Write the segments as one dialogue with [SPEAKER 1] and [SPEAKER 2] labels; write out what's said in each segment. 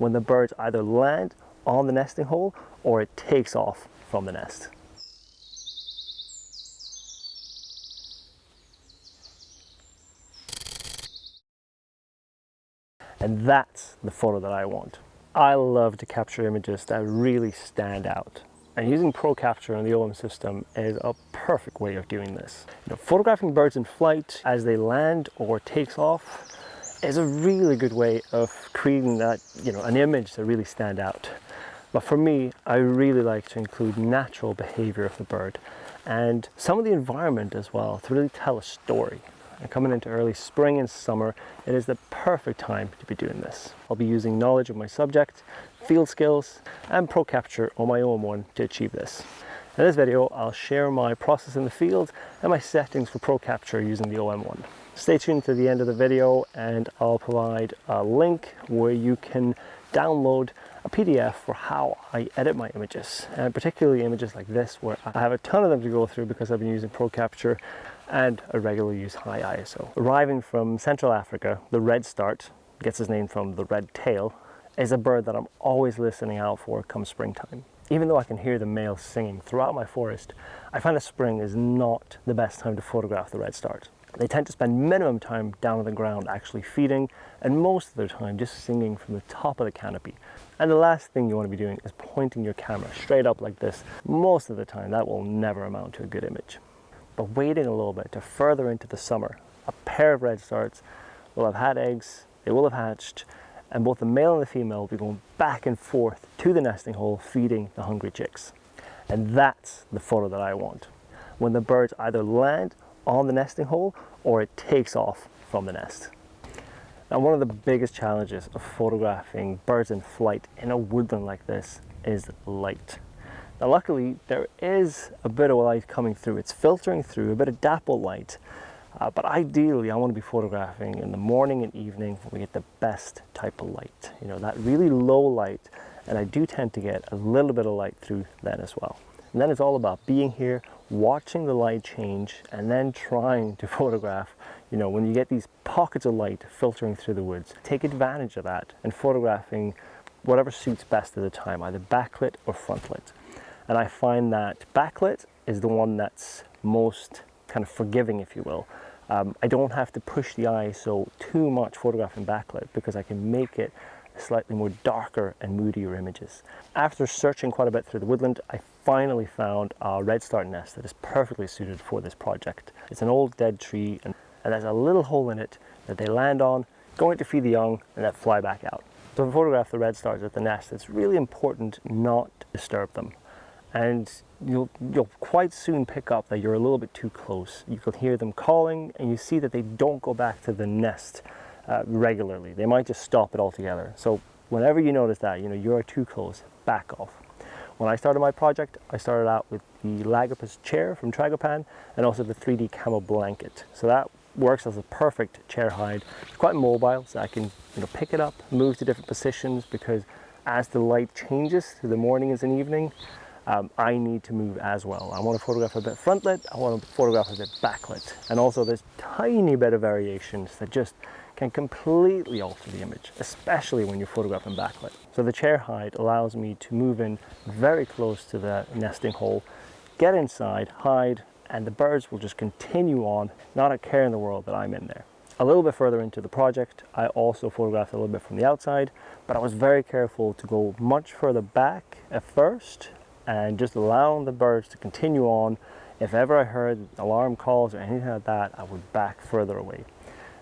[SPEAKER 1] when the birds either land on the nesting hole or it takes off from the nest. And that's the photo that I want. I love to capture images that really stand out. And using Pro Capture on the OM system is a perfect way of doing this. Photographing birds in flight as they land or takes off is a really good way of creating that, an image that really stand out. But for me, I really like to include natural behavior of the bird and some of the environment as well to really tell a story. And coming into early spring and summer, it is the perfect time to be doing this. I'll be using knowledge of my subject, field skills, and Pro Capture on my OM-1 to achieve this. In this video, I'll share my process in the field and my settings for Pro Capture using the OM-1. Stay tuned to the end of the video and I'll provide a link where you can download a PDF for how I edit my images, and particularly images like this where I have a ton of them to go through because I've been using Pro Capture and I regularly use high ISO. Arriving from Central Africa, the redstart, gets its name from the red tail, is a bird that I'm always listening out for come springtime. Even though I can hear the males singing throughout my forest, I find that spring is not the best time to photograph the redstart. They tend to spend minimum time down on the ground actually feeding, and most of their time just singing from the top of the canopy. And the last thing you want to be doing is pointing your camera straight up like this. Most of the time that will never amount to a good image. But waiting a little bit to further into the summer, a pair of redstarts will have had eggs, they will have hatched, and both the male and the female will be going back and forth to the nesting hole feeding the hungry chicks. And that's the photo that I want, when the birds either land on the nesting hole or it takes off from the nest. Now, one of the biggest challenges of photographing birds in flight in a woodland like this is light. Now luckily there is a bit of light coming through, it's filtering through, a bit of dapple light, but ideally I want to be photographing in the morning and evening when we get the best type of light, that really low light, and I do tend to get a little bit of light through then as well. And then it's all about being here, watching the light change, and then trying to photograph, when you get these pockets of light filtering through the woods, take advantage of that and photographing whatever suits best at the time, either backlit or frontlit. And I find that backlit is the one that's most kind of forgiving, if you will. I don't have to push the ISO too much photographing backlit because I can make it slightly more darker and moodier images. After searching quite a bit through the woodland, I finally found a redstart nest that is perfectly suited for this project. It's an old dead tree and there's a little hole in it that they land on, going to feed the young and then fly back out. So to photograph the redstarts at the nest, it's really important not to disturb them. And you'll quite soon pick up that you're a little bit too close. You can hear them calling and you see that they don't go back to the nest regularly. They might just stop it altogether. So whenever you notice that, you're too close, back off. When I started my project, I started out with the Lagopus chair from Tragopan and also the 3D camo blanket. So that works as a perfect chair hide. It's quite mobile, so I can pick it up, move to different positions, because as the light changes through the mornings and evening, I need to move as well. I want to photograph a bit frontlit, I want to photograph a bit backlit. And also there's tiny bit of variations that just can completely alter the image, especially when you're photographing backlit. So the chair hide allows me to move in very close to the nesting hole, get inside, hide, and the birds will just continue on, not a care in the world that I'm in there. A little bit further into the project, I also photographed a little bit from the outside, but I was very careful to go much further back at first and just allowing the birds to continue on. If ever I heard alarm calls or anything like that, I would back further away.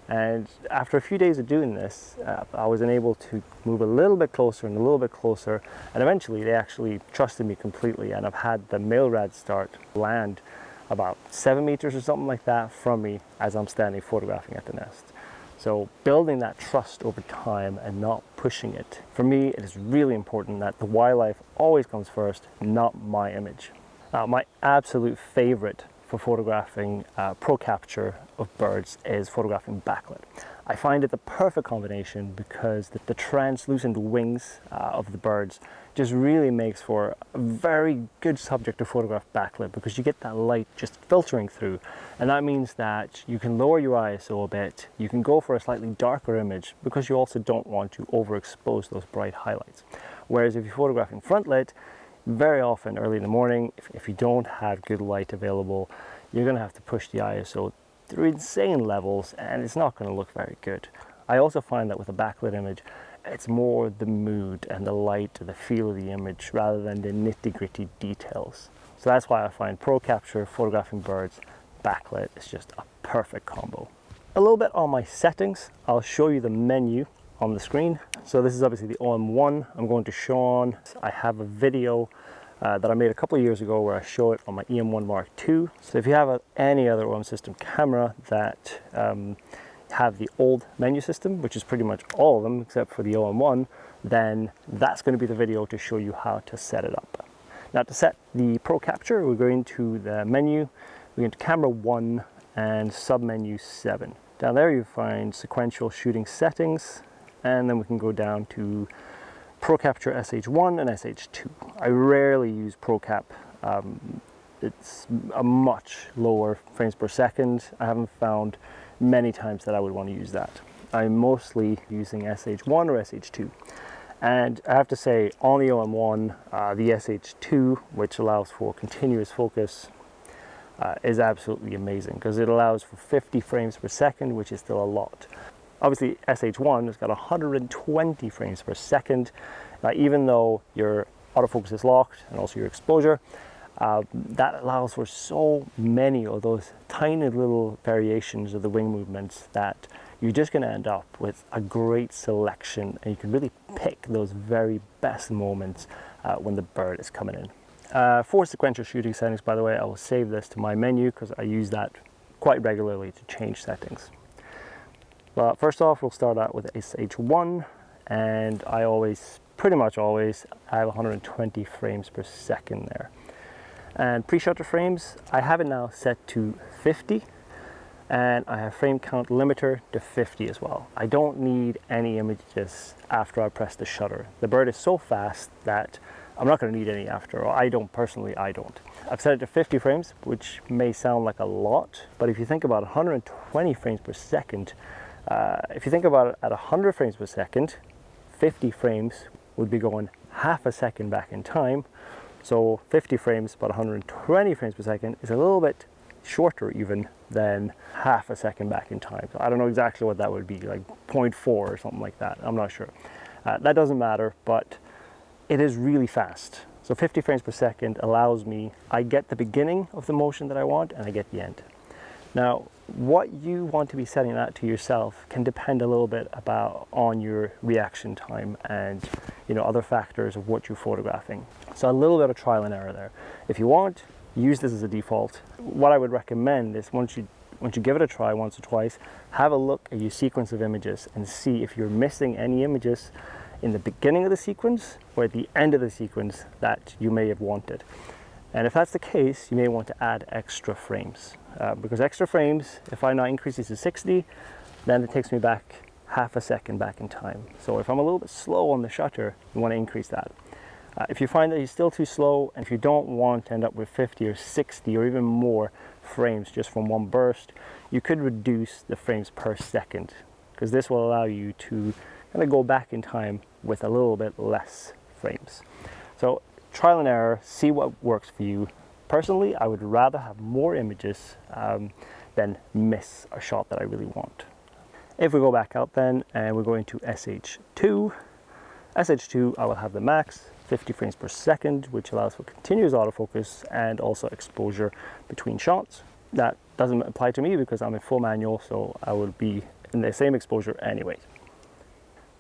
[SPEAKER 1] And after a few days of doing this, I was able to move a little bit closer and a little bit closer, and eventually they actually trusted me completely, and I've had the male redstart land about 7 meters or something like that from me as I'm standing photographing at the nest. So building that trust over time and not pushing it. For me, it is really important that the wildlife always comes first, not my image. My absolute favorite for photographing Pro Capture of birds is photographing backlit. I find it the perfect combination because the translucent wings of the birds just really makes for a very good subject to photograph backlit, because you get that light just filtering through, and that means that you can lower your ISO a bit, you can go for a slightly darker image because you also don't want to overexpose those bright highlights. Whereas if you're photographing front lit, very often early in the morning, if you don't have good light available, you're going to have to push the ISO through insane levels and it's not going to look very good. I also find that with a backlit image, it's more the mood and the light and the feel of the image rather than the nitty-gritty details. So that's why I find Pro Capture photographing birds backlit is just a perfect combo. A little bit on my settings, I'll show you the menu on the screen. So this is obviously the OM-1 I'm going to show on. I have a video that I made a couple of years ago where I show it on my EM1 Mark II. So if you have any other OM system camera that have the old menu system, which is pretty much all of them except for the OM-1, then that's going to be the video to show you how to set it up. Now to set the Pro Capture, we're going to the menu, we're going to camera 1 and submenu 7. Down there you find sequential shooting settings, and then we can go down to Pro Capture SH1 and SH2. I rarely use Pro Cap. It's a much lower frames per second. I haven't found many times that I would want to use that. I'm mostly using SH1 or SH2. And I have to say, on the OM-1, the SH2, which allows for continuous focus, is absolutely amazing because it allows for 50 frames per second, which is still a lot. Obviously, SH1 has got 120 frames per second, even though your autofocus is locked and also your exposure. That allows for so many of those tiny little variations of the wing movements that you're just going to end up with a great selection, and you can really pick those very best moments when the bird is coming in. For sequential shooting settings, by the way, I will save this to my menu because I use that quite regularly to change settings. But first off, we'll start out with SH1, and I pretty much always have 120 frames per second there. And pre-shutter frames, I have it now set to 50, and I have frame count limiter to 50 as well. I don't need any images after I press the shutter. The bird is so fast that I'm not going to need any after, or I don't. I've set it to 50 frames, which may sound like a lot, but if you think about 120 frames per second, if you think about it at 100 frames per second, 50 frames would be going half a second back in time. So 50 frames, but 120 frames per second is a little bit shorter even than half a second back in time. So I don't know exactly what that would be, like 0.4 or something like that. I'm not sure. That doesn't matter, but it is really fast. So 50 frames per second allows me, I get the beginning of the motion that I want and I get the end. Now, what you want to be setting that to yourself can depend a little bit on your reaction time and other factors of what you're photographing. So a little bit of trial and error there. If you want, use this as a default. What I would recommend is once you give it a try once or twice, have a look at your sequence of images and see if you're missing any images in the beginning of the sequence or at the end of the sequence that you may have wanted. And if that's the case, you may want to add extra frames. Because extra frames, if I now increase this to 60, then it takes me back half a second back in time. So if I'm a little bit slow on the shutter, you want to increase that. If you find that you're still too slow, and if you don't want to end up with 50 or 60 or even more frames just from one burst, you could reduce the frames per second, because this will allow you to kind of go back in time with a little bit less frames. So trial and error, see what works for you. Personally, I would rather have more images than miss a shot that I really want. If we go back out then and we're going to SH2, I will have the max 50 frames per second, which allows for continuous autofocus and also exposure between shots. That doesn't apply to me because I'm in full manual, so I will be in the same exposure anyways.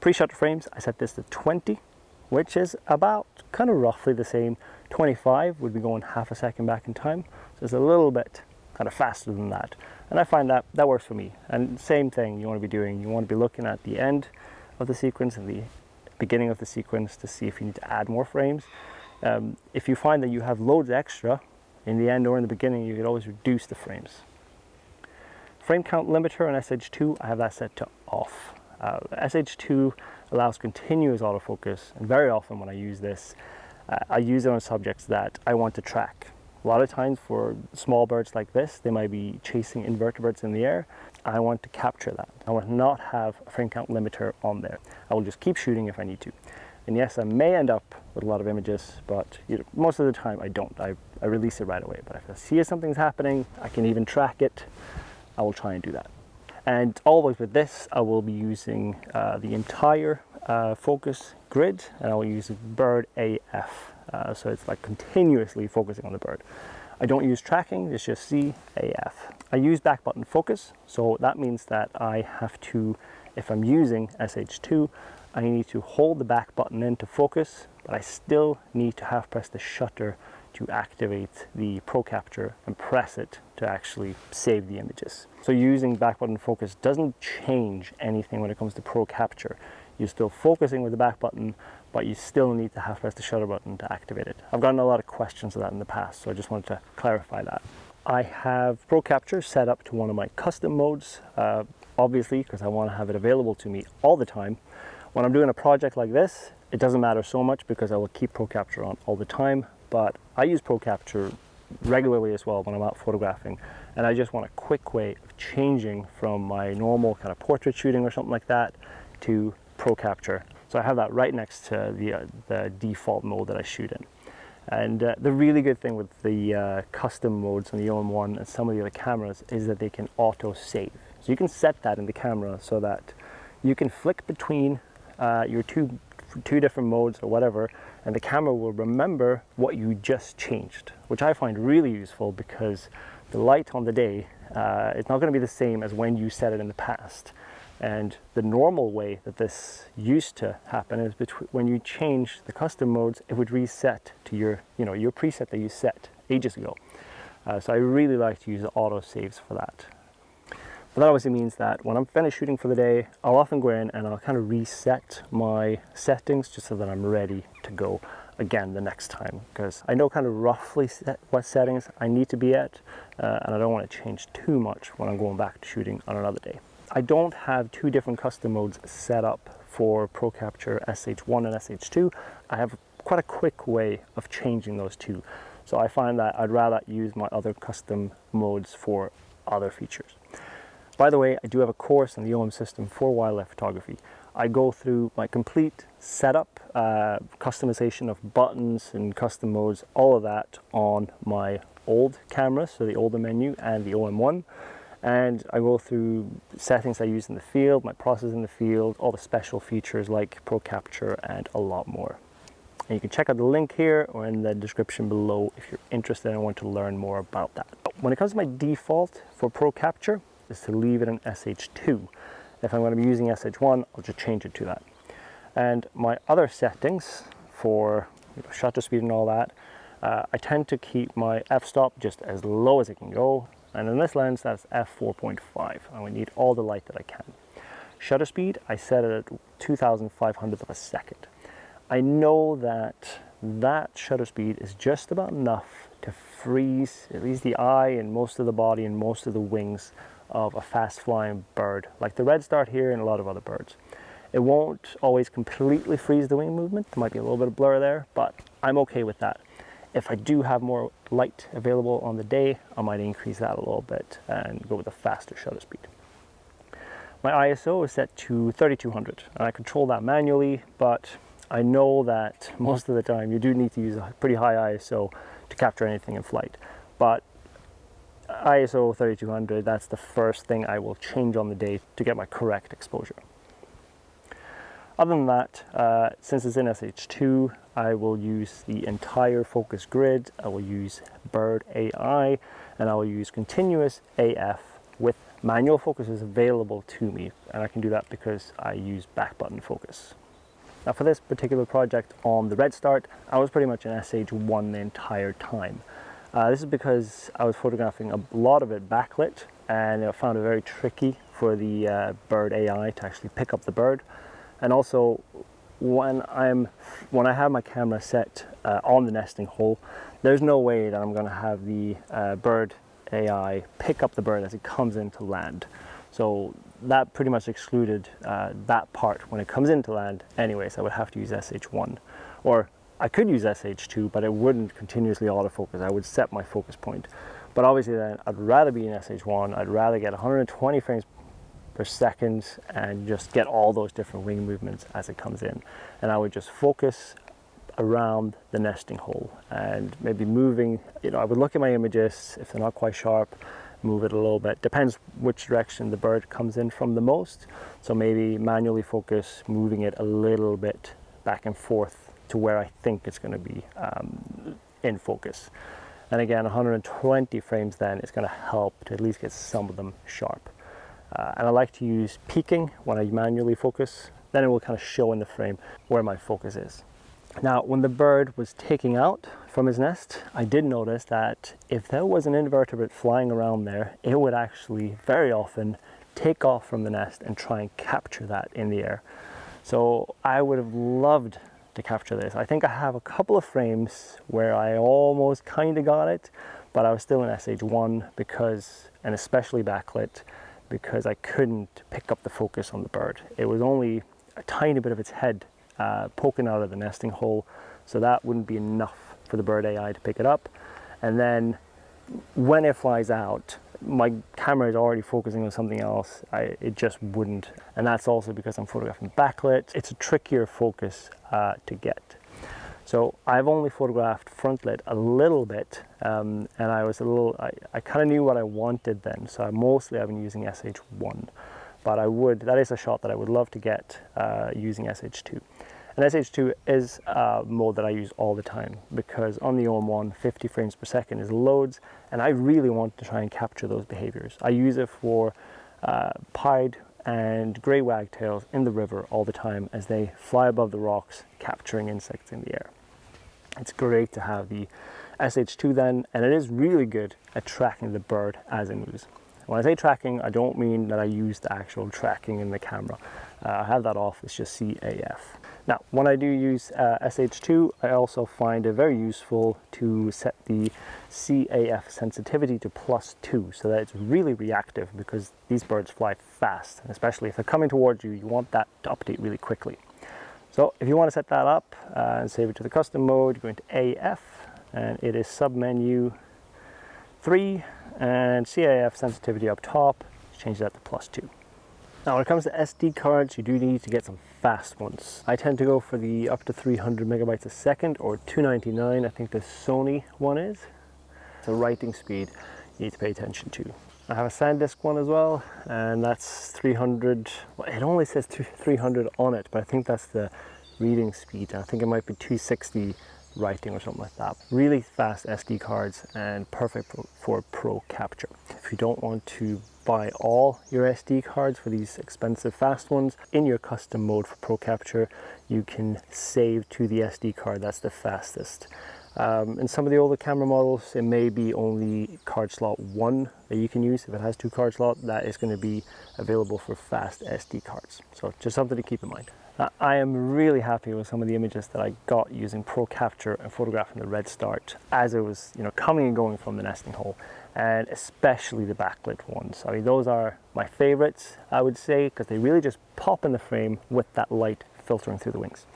[SPEAKER 1] Pre-shutter frames, I set this to 20, which is about kind of roughly the same. 25 would be going half a second back in time, so it's a little bit kind of faster than that, and I find that works for me. And same thing you want to be doing, you want to be looking at the end of the sequence and the beginning of the sequence to see if you need to add more frames. If you find that you have loads extra in the end or in the beginning, you could always reduce the frames. frame count limiter on SH2, I have that set to off. SH2 allows continuous autofocus, and very often when I use this, I use it on subjects that I want to track. A lot of times for small birds like this, they might be chasing invertebrates in the air. I want to capture that. I want to not have a frame count limiter on there. I will just keep shooting if I need to. And yes, I may end up with a lot of images, but most of the time I don't. I release it right away. But if I see something's happening, I can even track it, I will try and do that. And always with this, I will be using the entire focus grid, and I will use bird AF. So it's like continuously focusing on the bird. I don't use tracking, it's just CAF. I use back button focus, so that means that I have to, if I'm using SH2, I need to hold the back button in to focus, but I still need to half press the shutter to activate the Pro Capture and press it to actually save the images. So using back button focus doesn't change anything when it comes to Pro Capture. You're still focusing with the back button, but you still need to half press the shutter button to activate it. I've gotten a lot of questions of that in the past, so I just wanted to clarify that. I have Pro Capture set up to one of my custom modes, obviously because I want to have it available to me all the time. When I'm doing a project like this, it doesn't matter so much because I will keep Pro Capture on all the time, but I use Pro Capture regularly as well when I'm out photographing, and I just want a quick way of changing from my normal kind of portrait shooting or something like that to Pro Capture. So I have that right next to the default mode that I shoot in. And the really good thing with the custom modes on the OM-1 and some of the other cameras is that they can auto save. So you can set that in the camera so that you can flick between your two different modes or whatever, and the camera will remember what you just changed, which I find really useful because the light on the day it's not going to be the same as when you set it in the past. And the normal way that this used to happen is when you change the custom modes, it would reset to your preset that you set ages ago. So I really like to use the auto saves for that. But that obviously means that when I'm finished shooting for the day, I'll often go in and I'll kind of reset my settings just so that I'm ready to go again the next time, because I know kind of roughly what settings I need to be at, and I don't want to change too much when I'm going back to shooting on another day. I don't have two different custom modes set up for Pro Capture SH1 and SH2. I have quite a quick way of changing those two. So I find that I'd rather use my other custom modes for other features. By the way, I do have a course on the OM system for wildlife photography. I go through my complete setup, customization of buttons and custom modes, all of that on my old camera, so the older menu and the OM-1. And I go through settings I use in the field, my process in the field, all the special features like Pro Capture and a lot more. And you can check out the link here or in the description below if you're interested and want to learn more about that. When it comes to my default for Pro Capture is to leave it in SH2. If I'm going to be using SH1, I'll just change it to that. And my other settings for shutter speed and all that, I tend to keep my f-stop just as low as it can go. And in this lens, that's f4.5. I would need all the light that I can. Shutter speed, I set it at 2,500th of a second. I know that that shutter speed is just about enough to freeze at least the eye and most of the body and most of the wings of a fast-flying bird, like the redstart here and a lot of other birds. It won't always completely freeze the wing movement. There might be a little bit of blur there, but I'm okay with that. If I do have more light available on the day, I might increase that a little bit and go with a faster shutter speed. My ISO is set to 3200, and I control that manually, but I know that most of the time you do need to use a pretty high ISO to capture anything in flight. But ISO 3200, that's the first thing I will change on the day to get my correct exposure. Other than that, since it's in SH2, I will use the entire focus grid, I will use bird AI, and I will use continuous AF with manual focuses available to me. And I can do that because I use back button focus. Now for this particular project on the redstart, I was pretty much in SH1 the entire time. This is because I was photographing a lot of it backlit, and I found it very tricky for the bird AI to actually pick up the bird. And also, when I have my camera set on the nesting hole, there's no way that I'm going to have the bird AI pick up the bird as it comes into land. So that pretty much excluded that part when it comes into land. Anyways, I would have to use SH1, or I could use SH2, but it wouldn't continuously autofocus. I would set my focus point. But obviously then I'd rather be in SH1. I'd rather get 120 frames per second and just get all those different wing movements as it comes in. And I would just focus around the nesting hole and maybe moving, I would look at my images. If they're not quite sharp, move it a little bit. Depends which direction the bird comes in from the most. So maybe manually focus, moving it a little bit back and forth to where I think it's going to be in focus. And again, 120 frames then is going to help to at least get some of them sharp. And I like to use peaking when I manually focus. Then it will kind of show in the frame where my focus is. Now, when the bird was taking out from his nest, I did notice that if there was an invertebrate flying around there, it would actually very often take off from the nest and try and capture that in the air. So I would have loved to capture this. I think I have a couple of frames where I almost kind of got it, but I was still in SH1 because, and especially backlit, because I couldn't pick up the focus on the bird. It was only a tiny bit of its head poking out of the nesting hole, so that wouldn't be enough for the bird AI to pick it up. And then when it flies out, my camera is already focusing on something else. It just wouldn't. And that's also because I'm photographing backlit. It's a trickier focus to get. So I've only photographed frontlit a little bit, and I kind of knew what I wanted then. So I've been using SH1, but that is a shot that I would love to get using SH2. And SH2 is a mode that I use all the time because on the OM-1, 50 frames per second is loads, and I really want to try and capture those behaviors. I use it for pied and grey wagtails in the river all the time as they fly above the rocks, capturing insects in the air. It's great to have the SH2 then, and it is really good at tracking the bird as it moves. When I say tracking, I don't mean that I use the actual tracking in the camera. I have that off, it's just CAF. Now, when I do use SH2, I also find it very useful to set the CAF sensitivity to +2 so that it's really reactive because these birds fly fast, and especially if they're coming towards you, you want that to update really quickly. So if you want to set that up and save it to the custom mode, you go into AF, and it is submenu 3, and CAF sensitivity up top, change that to +2. Now when it comes to SD cards, you do need to get some fast ones. I tend to go for the up to 300 megabytes a second, or 299, I think the Sony one is. The writing speed you need to pay attention to. I have a SanDisk one as well, and that's 300, well, it only says 300 on it, but I think that's the reading speed. I think it might be 260 writing or something like that. Really fast SD cards and perfect for pro capture. If you don't want to buy all your SD cards for these expensive fast ones, in your custom mode for pro capture, you can save to the SD card that's the fastest. In some of the older camera models, it may be only card slot 1 that you can use. If it has 2 card slots, that is going to be available for fast SD cards. So just something to keep in mind. I am really happy with some of the images that I got using Pro Capture and photographing the redstart as it was, coming and going from the nesting hole, and especially the backlit ones. I mean, those are my favorites, I would say, because they really just pop in the frame with that light filtering through the wings.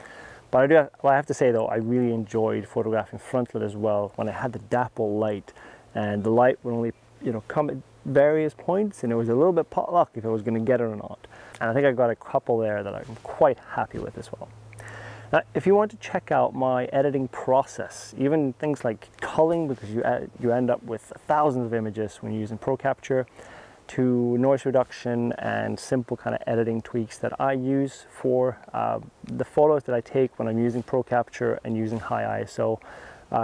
[SPEAKER 1] But I have to say though, I really enjoyed photographing frontlit as well when I had the dapple light, and the light would only, come at various points, and it was a little bit potluck if I was going to get it or not. And I think I got a couple there that I'm quite happy with as well. Now, if you want to check out my editing process, even things like culling, because you end up with thousands of images when you're using Pro Capture, to noise reduction and simple kind of editing tweaks that I use for the photos that I take when I'm using Pro Capture and using high ISO,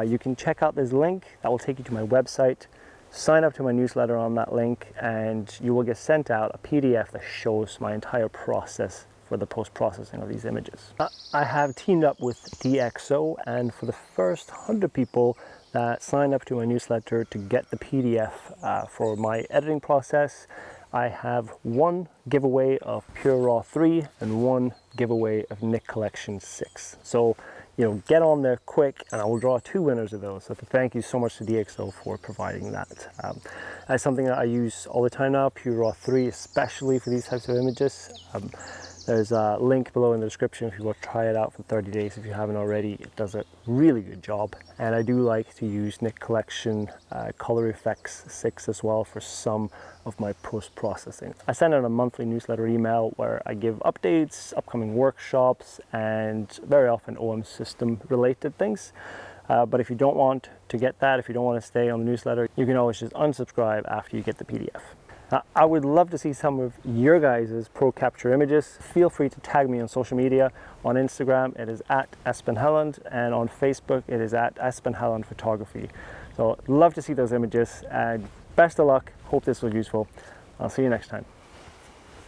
[SPEAKER 1] you can check out this link that will take you to my website. Sign up to my newsletter on that link, and you will get sent out a PDF that shows my entire process for the post-processing of these images. I have teamed up with DxO, and for the first 100 people that sign up to my newsletter to get the PDF for my editing process, I have one giveaway of Pure Raw 3 and one giveaway of Nik Collection 6. So get on there quick, and I will draw 2 winners of those. So thank you so much to DxO for providing that. That's something that I use all the time now, Pure Raw 3, especially for these types of images. There's a link below in the description if you want to try it out for 30 days if you haven't already. It does a really good job. And I do like to use Nik Collection Color Effects 6 as well for some of my post-processing. I send out a monthly newsletter email where I give updates, upcoming workshops, and very often OM system related things. But if you don't want to get that, if you don't want to stay on the newsletter, you can always just unsubscribe after you get the PDF. I would love to see some of your guys' pro capture images. Feel free to tag me on social media. On Instagram, it is at Espen Helland, and on Facebook, it is at Espen Helland Photography. So love to see those images, and best of luck. Hope this was useful. I'll see you next time.